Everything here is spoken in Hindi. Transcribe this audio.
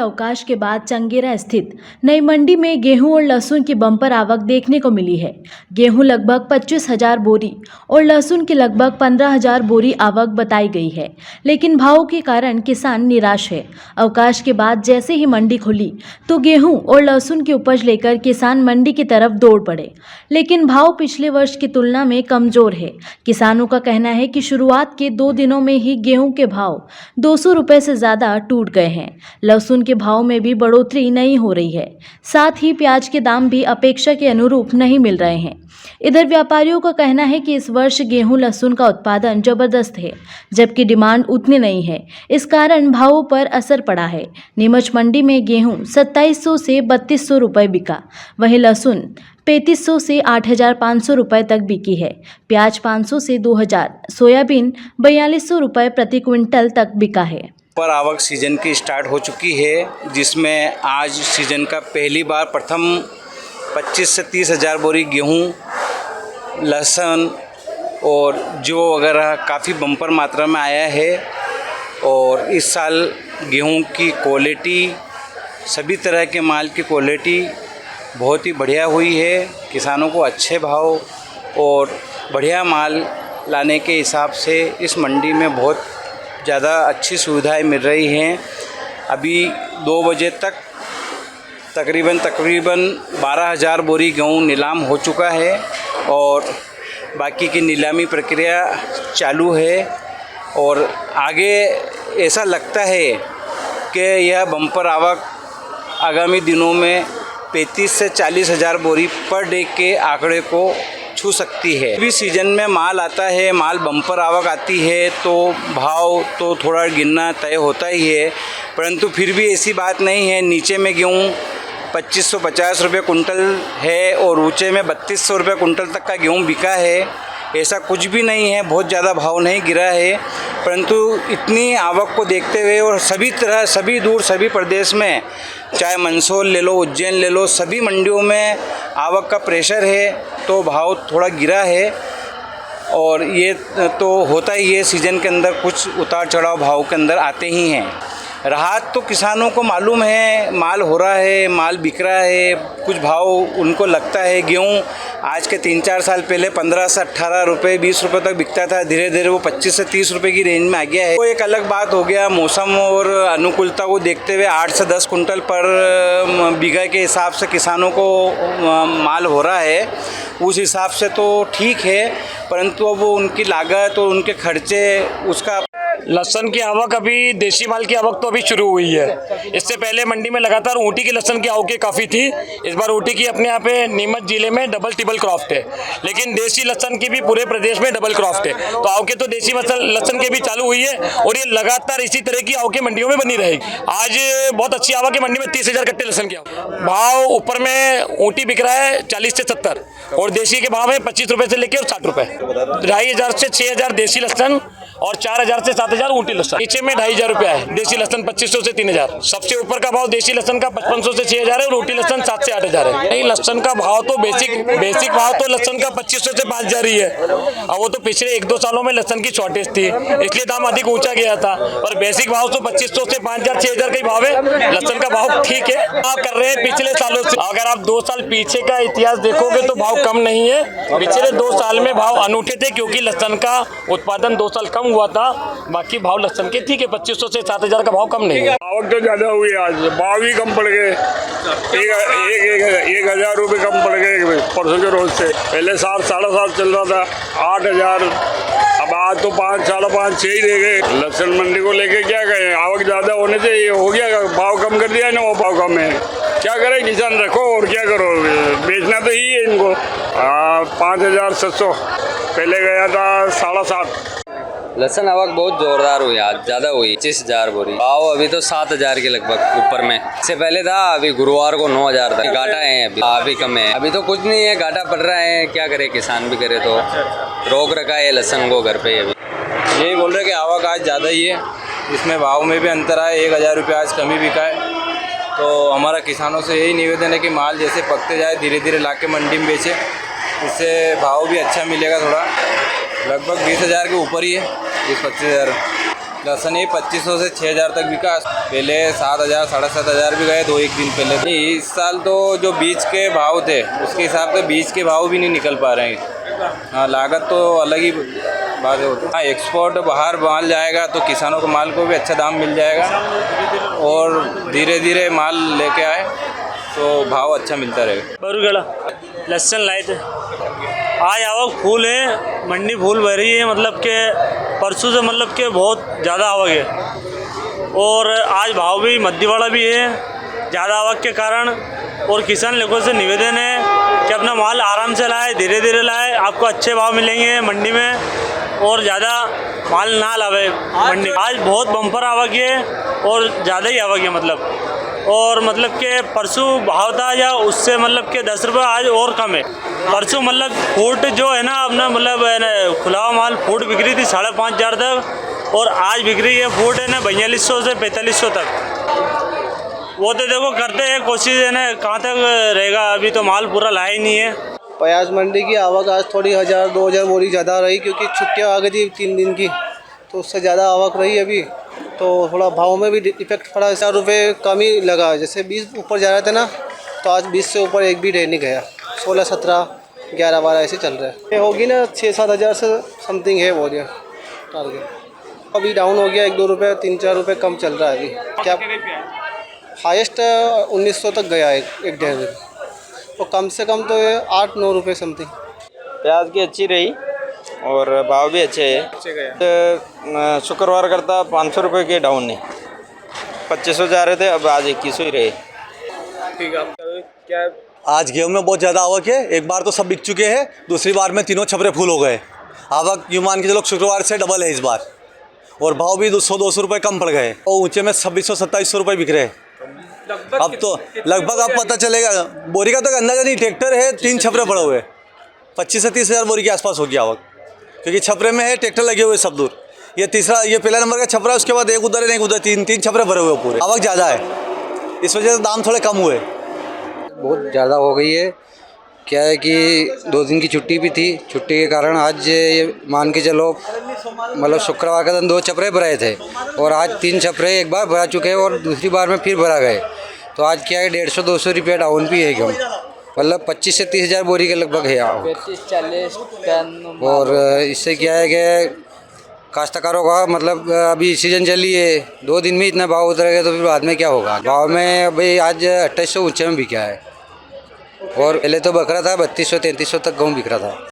अवकाश के बाद चंगेरा स्थित नई मंडी में गेहूं और लहसुन की बम्पर आवक देखने को मिली है। गेहूं लगभग 25,000 बोरी और लहसुन की लगभग 15,000 बोरी आवक बताई गई है, लेकिन भाव के कारण किसान निराश है। अवकाश के बाद जैसे ही मंडी खुली तो गेहूं और लहसुन की उपज लेकर किसान मंडी की तरफ दौड़ पड़े, लेकिन भाव पिछले वर्ष की तुलना में कमजोर है। किसानों का कहना है कि शुरुआत के 2 दिनों में ही गेहूं के भाव 200 रुपए से ज़्यादा टूट गए हैं। लहसुन के भाव में भी बढ़ोतरी नहीं हो रही है, साथ ही प्याज के दाम भी अपेक्षा के अनुरूप नहीं मिल रहे हैं। इधर व्यापारियों का कहना है कि इस वर्ष गेहूं लहसुन का उत्पादन जबरदस्त है, जबकि डिमांड उतनी नहीं है। इस कारण भावों पर असर पड़ा है। नीमच मंडी में गेहूं 2700 से 3200 रुपए बिका, वहीं लहसुन 3500 से 8,500 रुपए तक बिकी है। प्याज 500 से 2,000, सोयाबीन 4200 रुपए प्रति क्विंटल तक बिका है। पर आवक सीजन की स्टार्ट हो चुकी है, जिसमें आज सीजन का पहली बार प्रथम 25 से 30,000 बोरी गेहूं, लहसुन और जो वगैरह काफ़ी बम्पर मात्रा में आया है। और इस साल गेहूं की क्वालिटी, सभी तरह के माल की क्वालिटी बहुत ही बढ़िया हुई है। किसानों को अच्छे भाव और बढ़िया माल लाने के हिसाब से इस मंडी में बहुत ज़्यादा अच्छी सुविधाएं मिल रही हैं। अभी 2 बजे तक तकरीबन 12,000 बोरी गेहूँ नीलाम हो चुका है और बाकी की नीलामी प्रक्रिया चालू है। और आगे ऐसा लगता है कि यह बम्पर आवक आगामी दिनों में 35 से 40,000 बोरी पर डे के आंकड़े को छू सकती है। अभी सीजन में माल आता है, माल बम्पर आवक आती है तो भाव तो थोड़ा गिरना तय होता ही है, परंतु फिर भी ऐसी बात नहीं है। नीचे में गेहूँ 2550 रुपये कुंटल है और ऊंचे में 3200 रुपये कुंटल तक का गेहूँ बिका है। ऐसा कुछ भी नहीं है, बहुत ज़्यादा भाव नहीं गिरा है, परंतु इतनी आवक को देखते हुए और सभी दूर सभी प्रदेश में, चाहे मंदसौर ले लो, उज्जैन ले लो, सभी मंडियों में आवक का प्रेशर है तो भाव थोड़ा गिरा है। और ये तो होता ही है, सीज़न के अंदर कुछ उतार चढ़ाव भाव के अंदर आते ही हैं। राहत तो किसानों को मालूम है, माल हो रहा है, माल बिक रहा है, कुछ भाव उनको लगता है। गेहूँ आज के 3-4 साल पहले 15 से 18 रुपये 20 रुपये तक बिकता था, धीरे धीरे वो 25 से 30 रुपये की रेंज में आ गया है। वो एक अलग बात हो गया। मौसम और अनुकूलता को देखते हुए 8 से 10 कुंटल पर बीघा के हिसाब से किसानों को माल हो रहा है, उस हिसाब से तो ठीक है, परंतु अब वो उनकी लागत और उनके खर्चे उसका। लहसुन की आवक, अभी देसी माल की आवक तो अभी शुरू हुई है। इससे पहले मंडी में लगातार ऊँटी की लहसुन की आवकें काफ़ी थी। इस बार ऊँटी की अपने यहाँ पे नीमच जिले में डबल टिबल क्रॉफ्ट है, लेकिन देसी लहसुन की भी पूरे प्रदेश में डबल क्रॉफ्ट है। तो आवकें तो देसी लहसुन की भी चालू हुई है और ये लगातार इसी तरह की आवकें मंडियों में बनी रहेगी। आज बहुत अच्छी आवक है मंडी में, 30,000 कट्टे लहसुन की भाव। ऊपर में ऊँटी बिक रहा है 40 से 70 और देसी के भाव है 25 रुपये से लेकर 60 रुपये। 2,500 से 6,000 देसी लहसुन और 4,000 से 7,000 ऊँटी लहसुन। नीचे में 2,500 रुपया है देसी लहसुन, 2500 से 3,000। सबसे ऊपर का भाव देसी लहसुन का 5500 से 6,000 है और ऊँटी लहसुन 7 से 8,000 है। नहीं, लहसुन का भाव तो बेसिक भाव तो लहसुन का 2500 से 5,000 ही है। अब वो तो पिछले 1-2 सालों में लहसुन की शॉर्टेज थी, इसलिए दाम अधिक ऊंचा गया था, और बेसिक भाव तो 2500 से 5,000 6,000 का ही भाव है। लहसुन का भाव ठीक है, आप कर रहे हैं पिछले सालों से। अगर आप 2 साल पीछे का इतिहास देखोगे तो भाव कम नहीं है। पिछले 2 साल में भाव अनूठे थे क्योंकि लहसुन का उत्पादन 2 साल कम हुआ था। बाकी भाव लहसुन के ठीक है, 2500 से 7,000 का भाव कम नहीं है। आवक तो ज़्यादा हुई है, आज भाव ही कम पड़ गए। 1,000 रुपये कम पड़ गए परसों के रोज से। पहले 7 साढ़े 7 चल रहा था, 8,000, अब आज तो 5 साढ़े 5 6 ही दे गए। लहसुन मंडी को लेके क्या कहें, आवक ज़्यादा होने से ये हो गया, भाव कम कर दिया है ना, वो भाव कम है। क्या करें, किसान रखो और क्या करो, बेचना तो ही है इनको। 5,700 पहले गया था 7.5। लहसुन आवक बहुत जोरदार हुई, आज ज़्यादा हुई, 25,000 बोरी। भाव अभी तो 7,000 के लगभग ऊपर में। इससे पहले था, अभी गुरुवार को 9,000 था। घाटा है अभी कम है, अभी तो कुछ नहीं है, घाटा पड़ रहा है। क्या करे, किसान भी करे तो रोक रखा है लहसुन को घर पे। अभी यही बोल रहे कि आवक आज ज़्यादा ही है, इसमें भाव में भी अंतर आए, 1,000 रुपये आज कमी बिका है। तो हमारा किसानों से यही निवेदन है कि माल जैसे पकते जाए धीरे धीरे ला के मंडी में बेचे, इससे भाव भी अच्छा मिलेगा। थोड़ा लगभग 20,000 के ऊपर ही है, 20-25,000। लहसुन ये 2500 से 6000 तक बिका। पहले 7000 7,500 भी गए 2-1 दिन पहले। इस साल तो जो बीज के भाव थे उसके हिसाब से बीज के भाव भी नहीं निकल पा रहे हैं। हाँ, लागत तो अलग ही बात होती है। हाँ, एक्सपोर्ट बाहर माल जाएगा तो किसानों को माल को भी अच्छा दाम मिल जाएगा और धीरे धीरे माल लेके आए तो भाव अच्छा मिलता रहेगा। बरुगढ़ लहसुन लाए थे, आज आवक फूल है, मंडी फूल भर रही है। मतलब के परसों से मतलब के बहुत ज़्यादा आवक है और आज भाव भी मध्यवाड़ा भी है ज़्यादा आवक के कारण। और किसान लोगों से निवेदन है कि अपना माल आराम से लाए, धीरे धीरे लाए, आपको अच्छे भाव मिलेंगे मंडी में और ज़्यादा माल ना लावे मंडी। आज बहुत बम्पर आवक है और ज़्यादा ही आवक है और मतलब के परसों भाव था या उससे मतलब के 10 रुपये आज और कम है। परसों मतलब फूट जो है ना अपना मतलब है ना खुला हुआ माल फूट बिक रही थी 5,500 तक और आज बिक रही है फूट है ना 4200 से 4500 तक। वो तो देखो करते हैं कोशिश है ना कहाँ तक रहेगा, अभी तो माल पूरा लाया ही नहीं है। प्याज मंडी की आवक आज थोड़ी 1,000-2,000 बोरी ज़्यादा रही क्योंकि छुट्टियाँ आ गई थी 3 दिन की, तो उससे ज़्यादा आवक रही अभी, तो थोड़ा भाव में भी इफेक्ट पड़ा। 4 रुपये कम ही लगा, जैसे 20 ऊपर जा रहे थे ना तो आज 20 से ऊपर एक भी रेट नहीं गया। 16, 17, 11, 12 ऐसे चल रहा है। ये होगी ना 6-7 हज़ार से समथिंग है बोरियाँ टारगेट। अभी डाउन हो गया 1-2 रुपये, 3-4 रुपये कम चल रहा है अभी। क्या हाईएस्ट 1900 तक गया एक डेढ़ दिन, तो कम से कम तो 8-9 रुपये समथिंग। प्याज की अच्छी रही और भाव भी अच्छे है। तो शुक्रवार करता 500 रुपये के डाउन नहीं, 2500 जा रहे थे, अब आज 2100 ही रहे। ठीक है, क्या आज गेहूं में बहुत ज़्यादा आवक है। एक बार तो सब बिक चुके हैं, दूसरी बार में तीनों छपरे फुल हो गए। आवक यूँ मान के चलो शुक्रवार से डबल है इस बार और भाव भी 200-200 रुपये कम पड़ गए और ऊंचे में 2600-2700 रुपये बिक रहे हैं। अब तो लगभग अब पता चलेगा, बोरी का तो अंदाजा नहीं। ट्रैक्टर है 3 छपरे पड़े हुए, 25 से 30 हज़ार बोरी के आसपास होगी आवक, क्योंकि छपरे में है ट्रैक्टर लगे हुए सब दूर। ये पहला नंबर का छपरा है, उसके बाद एक उधर है, एक उधर, 3 छपरे भरे हुए पूरे। आवक ज़्यादा है, इस वजह से दाम थोड़े कम हुए। बहुत ज़्यादा हो गई है। क्या है कि 2 दिन की छुट्टी भी थी, छुट्टी के कारण आज ये मान के चलो मतलब शुक्रवार का दिन 2 छपरे भराए थे और आज 3 छपरे एक बार भरा चुके हैं और दूसरी बार में फिर भरा गए। तो आज क्या है 150-200 रुपये डाउन भी है गेहूँ, मतलब 25 से 30 हज़ार बोरी के लगभग है। 35-40 टन। और इससे क्या है कि काश्तकारों का मतलब अभी सीजन चली है, 2 दिन में इतना भाव उतरेगा तो फिर बाद में क्या होगा। भाव में अभी आज 2800 ऊंचे में बिका है और पहले तो बकरा था 3200-3300 तक गेहूँ बिक रहा था।